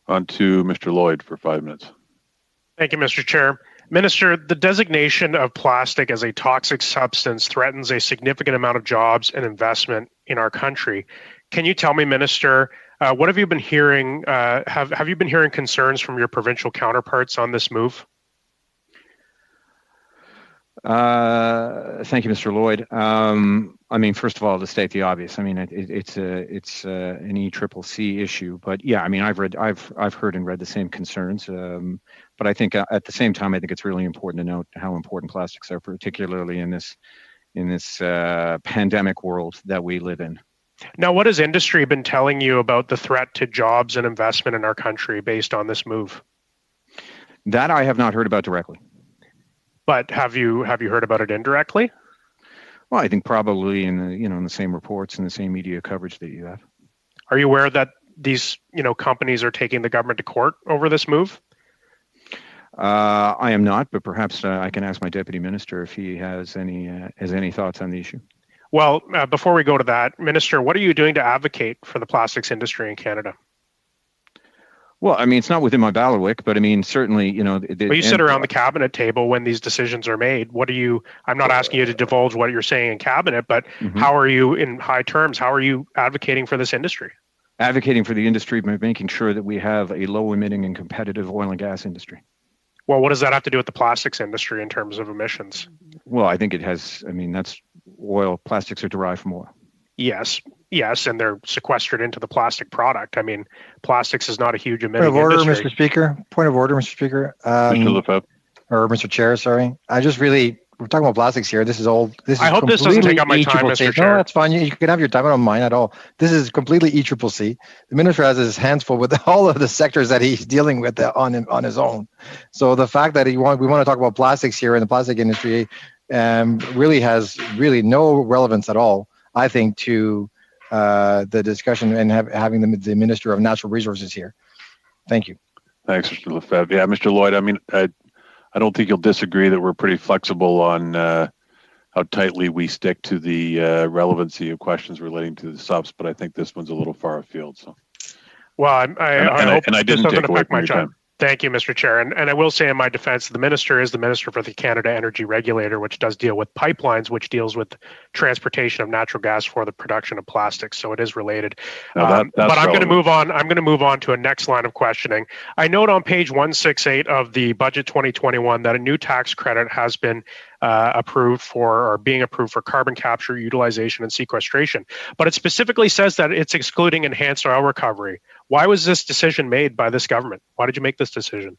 On to Mr. Lloyd for 5 minutes. Thank you, Mr. Chair. Minister, the designation of plastic as a toxic substance threatens a significant amount of jobs and investment in our country. Can you tell me, Minister, what have you been hearing? Have you been hearing concerns from your provincial counterparts on this move? Thank you, Mr. Lloyd. I mean, first of all, to state the obvious, I mean, it's an ECCC issue, but yeah, I mean, I've heard and read the same concerns, but I think at the same time, I think it's really important to note how important plastics are, particularly in this pandemic world that we live in. Now, what has industry been telling you about the threat to jobs and investment in our country based on this move? That I have not heard about directly. But have you heard about it indirectly? Well, I think probably in the same reports and the same media coverage that you have. Are you aware that these companies are taking the government to court over this move? I am not, but perhaps I can ask my deputy minister if he has any thoughts on the issue. Well, before we go to that, Minister, what are you doing to advocate for the plastics industry in Canada? Well, I mean, it's not within my bailiwick, but I mean, certainly, Well, you sit around the cabinet table when these decisions are made. I'm not asking you to divulge what you're saying in cabinet, but how are you, in high terms, how are you advocating for this industry? Advocating for the industry by making sure that we have a low emitting and competitive oil and gas industry. Well, what does that have to do with the plastics industry in terms of emissions? Well, I think it has, I mean, that's oil, plastics are derived from oil. Yes, and they're sequestered into the plastic product. I mean, plastics is not a huge emitting Point of order, industry. Mr. Speaker. Point of order, Mr. Speaker. Mr. Lefebvre. Or Mr. Chair, sorry. We're talking about plastics here. I hope this doesn't take up my time, Mr. Chair. No, that's fine. You can have your time. I don't mind at all. This is completely ECCC. The minister has his hands full with all of the sectors that he's dealing with on his own. So the fact that we want to talk about plastics here in the plastic industry really has no relevance at all, I think, to the discussion and having the Minister of Natural Resources here. Thank you. Thanks, Mr. Lefebvre. Yeah, Mr. Lloyd, I mean, I don't think you'll disagree that we're pretty flexible on how tightly we stick to the relevancy of questions relating to the subs, but I think this one's a little far afield. So, well, I hope I this didn't doesn't take away affect from my your time. time. Thank you, Mr. Chair. And I will say in my defense, the minister is the minister for the Canada Energy Regulator, which does deal with pipelines, which deals with transportation of natural gas for the production of plastics. So it is related. Now but I'm going to move on. I'm going to move on to a next line of questioning. I note on page 168 of the budget 2021 that a new tax credit has been being approved for carbon capture, utilization, and sequestration. But it specifically says that it's excluding enhanced oil recovery. Why was this decision made by this government? Why did you make this decision?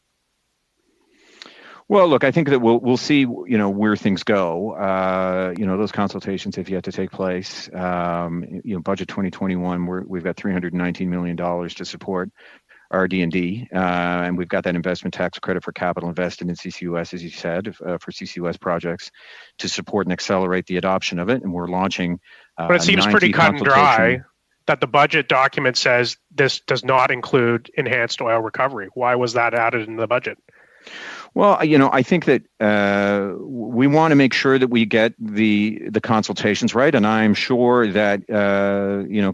Well, look, I think that we'll see, where things go. Those consultations have yet to take place. Budget 2021, we've got $319 million to support RD&D, and we've got that investment tax credit for capital invested in CCUS, as you said, for CCUS projects to support and accelerate the adoption of it. And we're launching. But it seems pretty cut and dry that the budget document says this does not include enhanced oil recovery. Why was that added in the budget? Well, I think that we want to make sure that we get the consultations right, and I'm sure that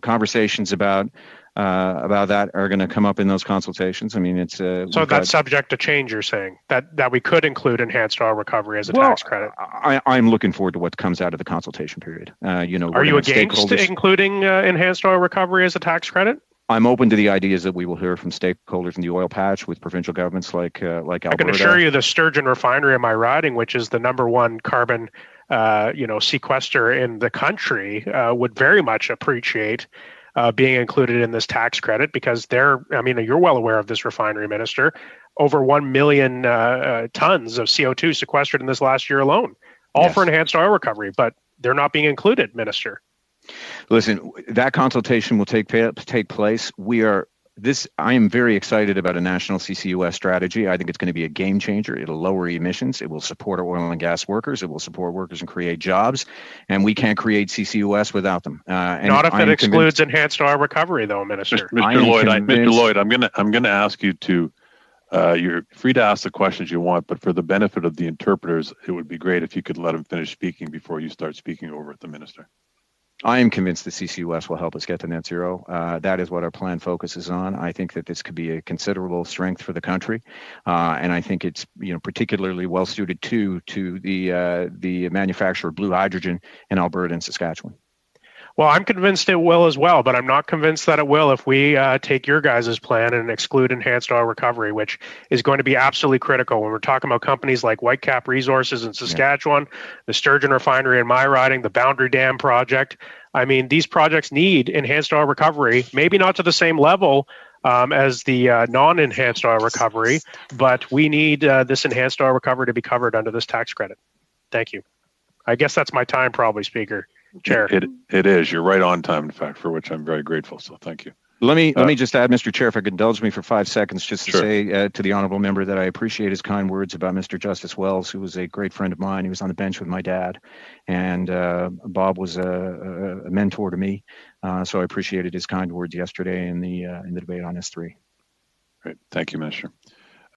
conversations about that are going to come up in those consultations. I mean, it's so that's subject to change. You're saying that we could include enhanced oil recovery as a tax credit. I'm looking forward to what comes out of the consultation period. Are you against including enhanced oil recovery as a tax credit? I'm open to the ideas that we will hear from stakeholders in the oil patch with provincial governments like Alberta. I can assure you the Sturgeon refinery in my riding, which is the number one carbon sequester in the country, would very much appreciate being included in this tax credit because you're well aware of this refinery, Minister, over 1 million tons of CO2 sequestered in this last year alone, all for enhanced oil recovery, but they're not being included, Minister. Listen, that consultation will take place. I am very excited about a national CCUS strategy. I think it's going to be a game changer. It'll lower emissions. It will support our oil and gas workers. It will support workers and create jobs. And we can't create CCUS without them. Not if it excludes enhanced oil recovery, though, Minister. Mr. Lloyd, I'm going to ask you to. You're free to ask the questions you want, but for the benefit of the interpreters, it would be great if you could let them finish speaking before you start speaking over at the minister. I am convinced that CCUS will help us get to net zero. That is what our plan focuses on. I think that this could be a considerable strength for the country, and I think it's particularly well suited to the manufacture of blue hydrogen in Alberta and Saskatchewan. Well, I'm convinced it will as well, but I'm not convinced that it will if we take your guys' plan and exclude enhanced oil recovery, which is going to be absolutely critical when we're talking about companies like Whitecap Resources in Saskatchewan, the Sturgeon Refinery in my riding, the Boundary Dam project. I mean, these projects need enhanced oil recovery, maybe not to the same level as the non-enhanced oil recovery, but we need this enhanced oil recovery to be covered under this tax credit. Thank you. I guess that's my time, probably, Speaker. Chair. It is. You're right on time, in fact, for which I'm very grateful. So thank you. Let me just add, Mr. Chair, if I could indulge me for 5 seconds, just to Sure. say to the honourable member that I appreciate his kind words about Mr. Justice Wells, who was a great friend of mine. He was on the bench with my dad, and Bob was a mentor to me. So I appreciated his kind words yesterday in the debate on S3. Great. Thank you, Minister.